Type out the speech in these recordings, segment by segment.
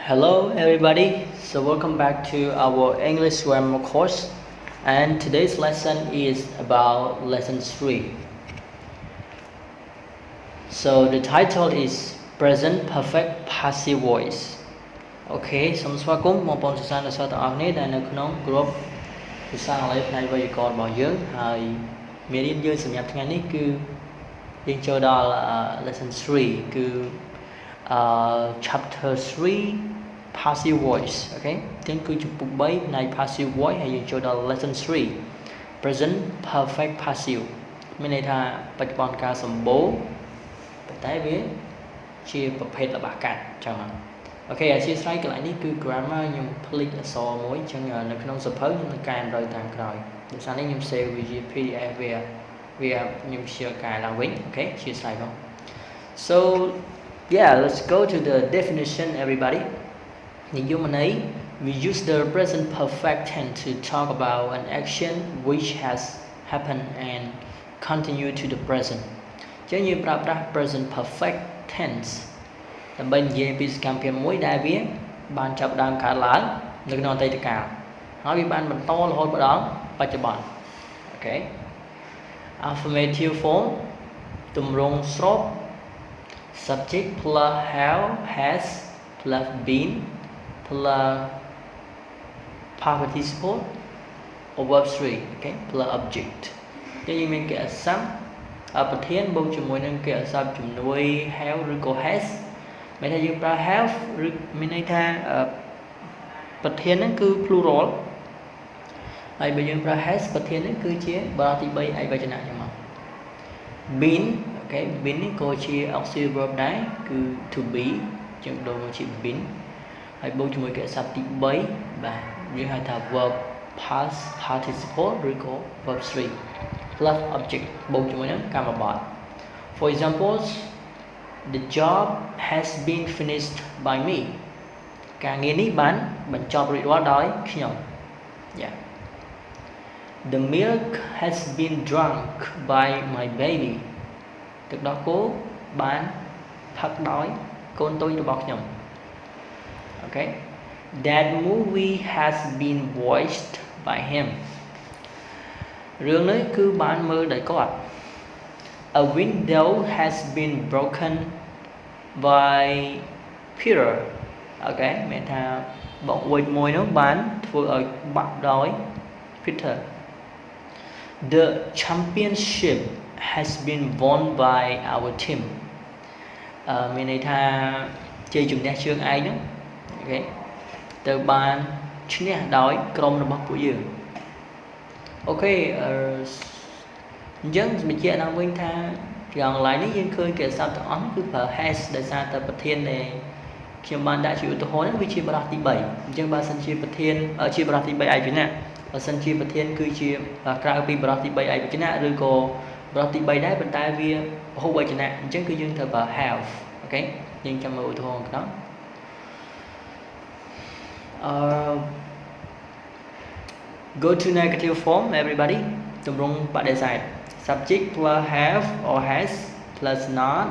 Hello everybody, so welcome back to our English grammar course, and today's lesson is about lesson 3. So the title is Present Perfect Passive Voice. Okay, សូមស្វាគមន៍បងប្អូនសិស្សានុសិស្សទាំងអស់គ្នាដែលនៅក្នុង group ភាសាអង់គ្លេសផ្នែកវេយ្យាករណ៍របស់យើងហើយមេរៀនយើងសម្រាប់ថ្ងៃនេះគឺយើងចូលដល់ lesson 3 គឺ chapter 3 passive voice អូខេអញ្ចឹងគឺជំពូក3ផ្នែក passive voice ហើយយើងចូលដល់ lesson 3 present perfect passive មានន័យថាបច្ចុប្បន្នកាលសម្បូរប៉ុន្តែវាជាប្រភេទល្បះកាត់អញ្ចឹងអូខេអធិស្ឋានកន្លែងនេះគឺ grammar ខ្ញុំភ្លេចអក្សរមួយអញ្ចឹងនៅក្នុងសៀវភៅខ្ញុំនឹងកែតម្រូវតាមក្រោយដោយសារនេះខ្ញុំ save វាជា PDF វាខ្ញុំជាកែឡើងវិញអូខេអធិស្ឋានបង so yeah let's go to the definition everybody និយមន័យ we use the present perfect tense to talk about an action which has happened and continue to the present ចឹងយើងប្រើប្រាស់ present perfect tense ដើម្បីនិយាយពីសកម្មភាពមួយដែលវាបានចាប់ផ្ដើមកើតឡើងនៅក្នុងអតីតកាលហើយវាបានបន្តរហូតមកដល់បច្ចុប្បន្នអូខេ affirmative form ទម្រង់ស្រប subject plus have has plus been plus past participle or verb 3 okay plus object ចឹងយើងមានគេអស័ព្ទប្រធានបូកជាមួយនឹងគេអស័ព្ទជំនួយ have ឬក៏ has មានថាយើងប្រើ have ឬមានន័យថាប្រធានហ្នឹងគឺ plural ហើយបើយើងប្រើ has ប្រធានហ្នឹងគឺជាបរិយាទី3ឯកវចនៈចឹងមក been អូខេ been នេះក៏ជា auxiliary verb ដែរគឺ to be ចឹងដូរមកជា been ហើយបូកជាមួយគេអស័ព្ទទី3បាទយើងហៅថា verb past participle ឬក៏ verb 3 plus object បូកជាមួយនឹងកម្មបទ for example the job has been finished by me ការងារនេះបានបញ្ចប់រួចរាល់ដោយខ្ញុំ yeah the milk has been drunk by my baby ទឹកដោះគោបានផឹកដោយកូនតូចរបស់ខ្ញុំ okay that movie has been watched by him រឿងនេះគឺបានមើលដោយគាត់ a window has been broken by Peter អូខេមានថាបង្អួចមួយនោះបានធ្វើឲ្យបាក់ដោយ Peter the championship has been won by our team មានន័យថាជ័យជំនះជើងឯងហ្នឹងអូខេទៅបានឈ្នះដោយក្រុមរបស់ពួកយើងអូខេអញ្ចឹងបញ្ជាក់ឡើងវិញថាយ៉ាងឡើយនេះយើងឃើញគេស័ព្ទទាំងអស់គឺប្រើ has ដោយសារតែប្រធានដែលខ្ញុំបានដាក់ជាឧទាហរណ៍នេះវាជាបរិយាទី3អញ្ចឹងបើសិនជាប្រធានជាបរិយាទី3ឯកវចនៈបើសិនជាប្រធានគឺជាក្រៅពីបរិយាទី3ឯកវចនៈឬក៏បរិយាទី3ដែរប៉ុន្តែវាពហុវចនៈអញ្ចឹងគឺយើងត្រូវប្រើ have អូខេយើងចាំមើលឧទាហរណ៍ក្នុងgo to negative form everybody ទម្រង់បដិសេធ subject plus have or has plus not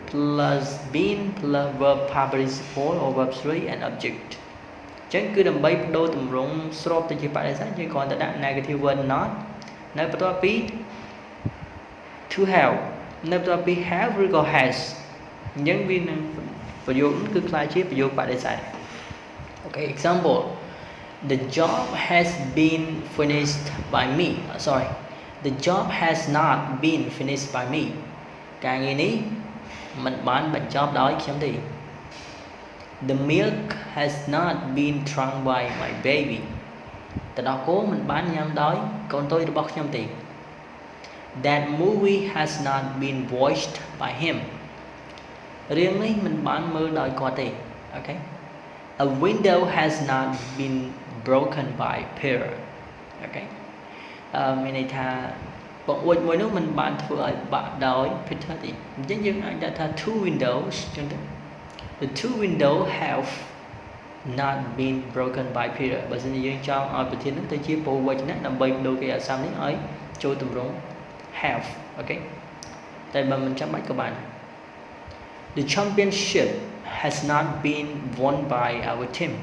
plus been plus verb past participle or verb 3 and object អញ្ចឹងគឺដើម្បីបដូរទម្រង់ស្របទៅជាបដិសេធយើងគ្រាន់តែដាក់ negative word not នៅបន្ទាប់ពី to have នៅបន្ទាប់ពី have ឬក៏ has អញ្ចឹងវានឹងប្រយោគនេះគឺខ្លាយជាប្រយោគបដិសេធOkay, example. The job has been finished by me. Sorry. The job has not been finished by me. ការងារនេះមិនបានបញ្ចប់ដោយខ្ញុំទេ The milk has not been drunk by my baby. ទឹកដោះគោមិនបានញ៉ាំដោយកូនតូចរបស់ខ្ញុំទេ That movie has not been watched by him. រឿងនេះមិនបានមើលដោយគាត់ទេ Okay. A window has not been broken by Peter អូខេមានន័យថាបង្អួចមួយនោះមិនបានធ្វើឲ្យបាក់ដោយ Peter ទេអញ្ចឹងយើងអាចដាក់ថា two windows អញ្ចឹងទៅ the two windows have not been broken by Peter បើសិនជាយើងចង់ឲ្យប្រធាននោះទៅជាពហុវចនៈដើម្បីបដូរគេអស័ព្ទនេះឲ្យចូលទម្រង់ have អូខេតែបើមិនចាំបាច់ក៏បាន The championship has not been won by our team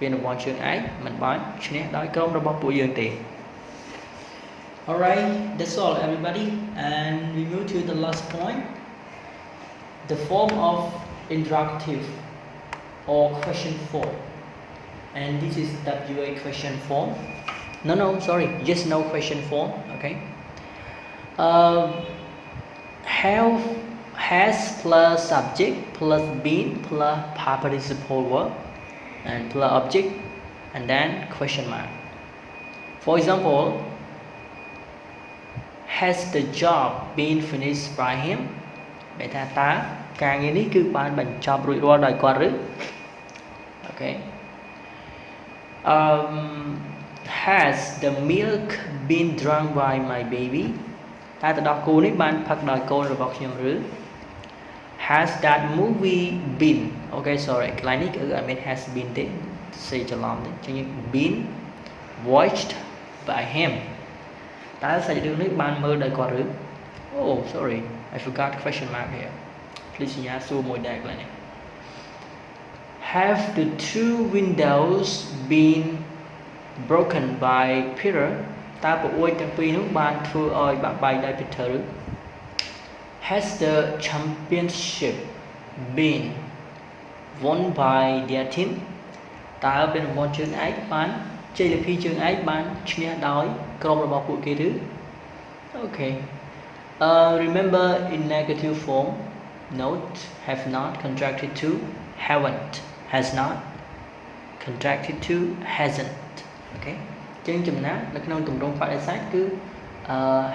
វារង្វាន់ជើងឯកមិនបានឈ្នះដោយក្រុមរបស់ពួកយើងទេ Alright, that's all everybody, and we move to the last point. The form of interactive or question form, and this is WA question form. No, sorry, yes no question form. Okay. Have has plus subject plus been plus participle verb and plus object and then question mark. For example, has the job been finished by him? បែរថាតើការងារនេះគឺបានបញ្ចប់រួចរាល់ដោយគាត់ឬ Okay. Has the milk been drunk by my baby? តើទឹកដោះគោនេះបានផឹកដោយកូនរបស់ខ្ញុំឬ Has that movie been? Okay, sorry. កន្លែងនេះគឺអត់មាន has been ទេសេច្រឡំទេចឹង been watched by him. តើសាច់រឿងនេះបានមើលដោយគាត់ឬ Oh, sorry. I forgot question mark here. Please សញ្ញាសួរមួយដែរកន្លែងនេះ Have the two windows been broken by Peter? តើប្រអួយទាំងពីរនោះបានធ្វើឲ្យបាក់បែកដោយ Peter ឬ Has the championship been won by their team? តើពានរង្វាន់ជើងឯកបានជ័យលាភីជើងឯកបានឈ្នះដោយក្រុមរបស់ពួកគេឬ Okay. Remember in negative form, note have not contracted to, haven't, has not, contracted to, hasn't. Okay. ចឹងចំណានៅក្នុងទម្រង់បដិសេធគឺ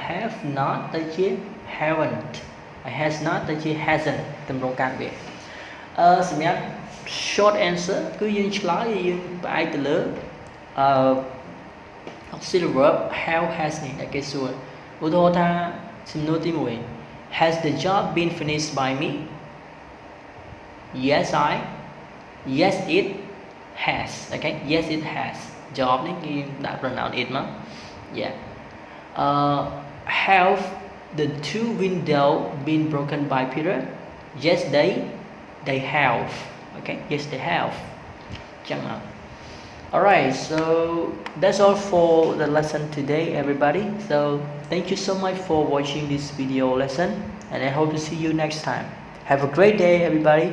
have not ទៅជា haven't, has not ទៅជា hasn't ទម្រង់កាត់វាសម្រាប់ short answer គឺយើងឆ្លើយយើងផ្អែកទៅលើ auxiliary verb have has នេះដែលគេសួរឧទាហរណ៍ថាសំណួរទី1 Has the job been finished by me? Yes it has. Okay, yes it has. Job នេះគេដាក់ pronoun it មក Yeah. Have the two window been broken by Peter? Yes they have. Okay, yes they have. ចឹងមក Alright, so that's all for the lesson today everybody. So thank you so much for watching this video lesson and I hope to see you next time. Have a great day everybody.